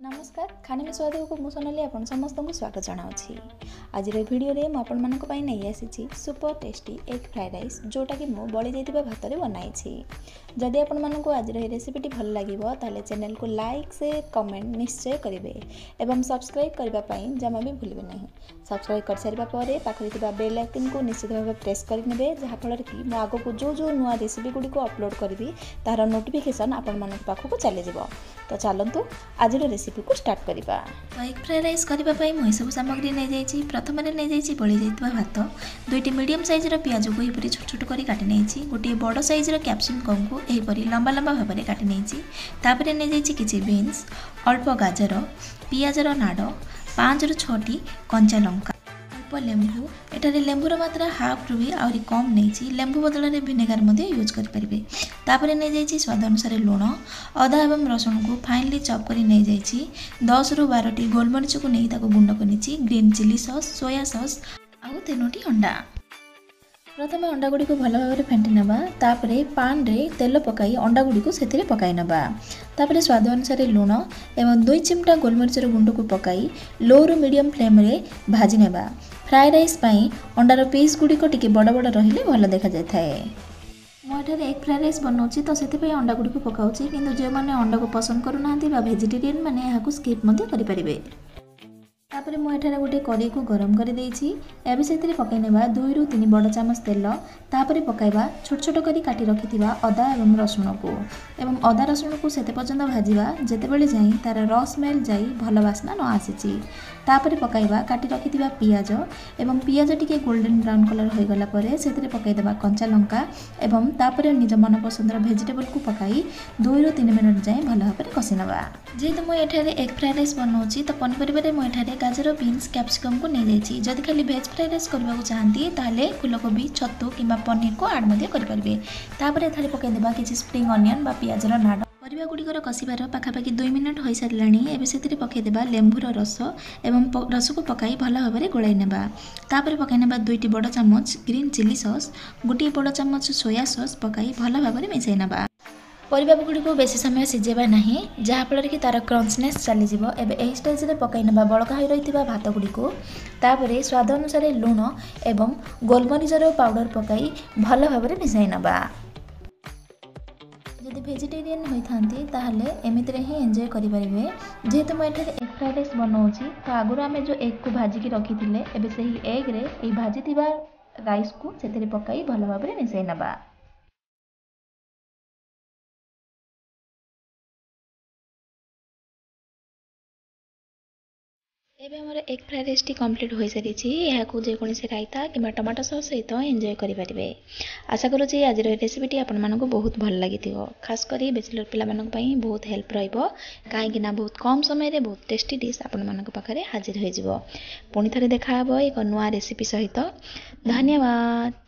नमस्कार खाने में स्वाद को मु सोनाली आपण समस्त को स्वागत जनावछि। आज वीडियो रे मु आपण मानक पई नै आसीछि super tasty egg fried rice जोटा कि मु बळी जायतिबा भात रे बनाई छी। जदि आपण मानक आज रेसिपीटी भल लागिवो ताले चैनल को लाइक शेयर कमेंट निश्चय करिवे एवं सब्सक्राइब करबा पई जमा भी भूलिबे नहीं। सब्सक्राइब कर सारिबा परे पाखरि थिबा बेल आइकन को निश्चित भाबे प्रेस करि नेबे जहा फल कि मु आगो को जो नुवा रेसिपी गुडी को अपलोड करबी तार नोटिफिकेशन आपण मानक पाखो को चले जिवो। तो चलंतु आज रेसिपी को स्टार्ट करिबा। तो एग फ्राइड राइस करबा पई मु सब सामग्री नै जाईची। प्रथम रे नै जाईची बळी जायतबा भात, दुईटी मीडियम साइज रो प्याज को एपरी छोट छोट करी काटि नैची, गोटे बड़ साइज रो कैप्सिकम को एपरी लंबा लंबा भाबरे काटि नैची। तापरे नै जाईची किछि बीन्स, अल्प गाजर, पियाज रो नाड, 5 ରୁ 6टी कंचा लंका, अल्प लेंबू। एठारे लेंबूर मात्रा हाफ रु भी आउरी कम नैची, लेंबू बदल रे विनेगार मध्ये यूज करि परिबे। तापरे नै जाईची स्वाद अनुसार लूण, अदा एवं रसुण को फाइनली चॉप करी नै जाईची। 10 ରୁ 12टी गोलमरीच को नै ताको गुंड करिची, green chilli sauce, soya sauce आउ 3टी अंडा। प्रथम अंडा गुडी को भल भाव फेंटी नबा, तापरे पान रे तेल पकाई अंडा गुडी को सेथिरे पकाई नबा। तापरे स्वाद अनुसार लूण एवं 2 चिमटा गोलमरीच गुंड को पकाई लो रु मीडियम फ्लेम रे भाजी नेबा। फ्राइड राइस पई अंडार पीस गुडी को टिके बड़ बड़ रहिले भल देखा जाय थाए। मो एठारे एग फ्राइड राइस बनाउछि तो सेति पई अंडा गुडी को पकाउछि, किंतु जे माने अंडा को पसंद करू नाहंती बा वेजिटेरियन माने एहा को स्किप मध्ये करि परिबे। तापरे मु एठारे गोटे कढ़ाई को गरम कर देइछि। एबे सेतिरे पकाई नेबा 2 ରୁ 3 बड़ चामच तेल। तापरे पकाइबा छोट छोट करी काटी रखिथिबा अदा एवं रसुण को एवं अदा रसुण को सेते पर्यंत भाजिबा जेते बेले जाई तार रस स्मेल जाई भल वासना न आसीछि। तापरे पकाइबा काटी रखिथिबा पियाज एवं पियाज टिके गोल्डन ब्राउन कलर होई गला परे सेतिरे पकाई देबा कंचा लंका एवं तापरे निज मन पसंदर वेजिटेबल को पकाई 2 ରୁ 3 मिनिट जाई भल भाबरे कसी नबा। जेहेतु मु एठारे एग फ्राइड राइस बनाउछि तो पनिपरिबा रे मु एठारे गाजर बीन्स कैप्सिकम को नै जाईछि। जदि खाली वेज फ्राइड राइस करबा चाहती ताले फूलकोबी छतु किंबा पनीर को ऐड मध्ये करि परिबे। तापरे एठारे पकाई देबा किछि स्प्रिंग अनियन बा पियाज रो नाड। परिबा गुडिकर कसिबार पाखापाखि 2 मिनिट होई सारलाणी। एबे सेतिरे पकाई देबा लेंबूर रस एवं रस को पकाई भल भाबरे गोळाई नेबा। तापरे पकाई नेबा 2टी बड़ चामच ग्रीन चिली सॉस, गोटे बड़ चामच सोया सॉस पकाई भल भाबरे मिसाई नेबा। परिबा गुडी को बेसी समय सिजेबा नाही जहा फल कि तार क्रंचनेस चली जिवो। एबे एही स्टेज रे पकाई नेबा बळका होई रहितबा भात गुडी को। तापरे स्वाद अनुसार लूण एवं गोलमरीच रो पाउडर पकाई भल भाबरे मिसाई नेबा। जदि वेजिटेरियन होई थांती ताहले एमिति रे ही एन्जॉय करि परिबे। जेहेतु म एठारे एग फ्राइड राइस बनाउछि तो आगुर आमे जो एग को भाजी की रखिथिले एबे सही एग रे ए भाजी थिबा राइस को सेतिरे पकाई भल भाबरे मिसाई नेबा। एबे हमर egg fried rice T complete होई सारी छी। एहा को जे कोनी से रायता किबा टमाटो सॉस सहित एन्जॉय करि परिबे। आशा करू छी आज रेसिपी टी आपन मानको बहुत भल लागिथिबो। खास करी बैचलर पिला मानक पई बहुत हेल्प रहइबो, काहे कि ना बहुत कम समय रे बहुत टेस्टी डिश आपन मानक पाखरे हाजिर होई जिवो। पुनी थरे देखा हबो एक नुवा रेसिपी सहित। धन्यवाद।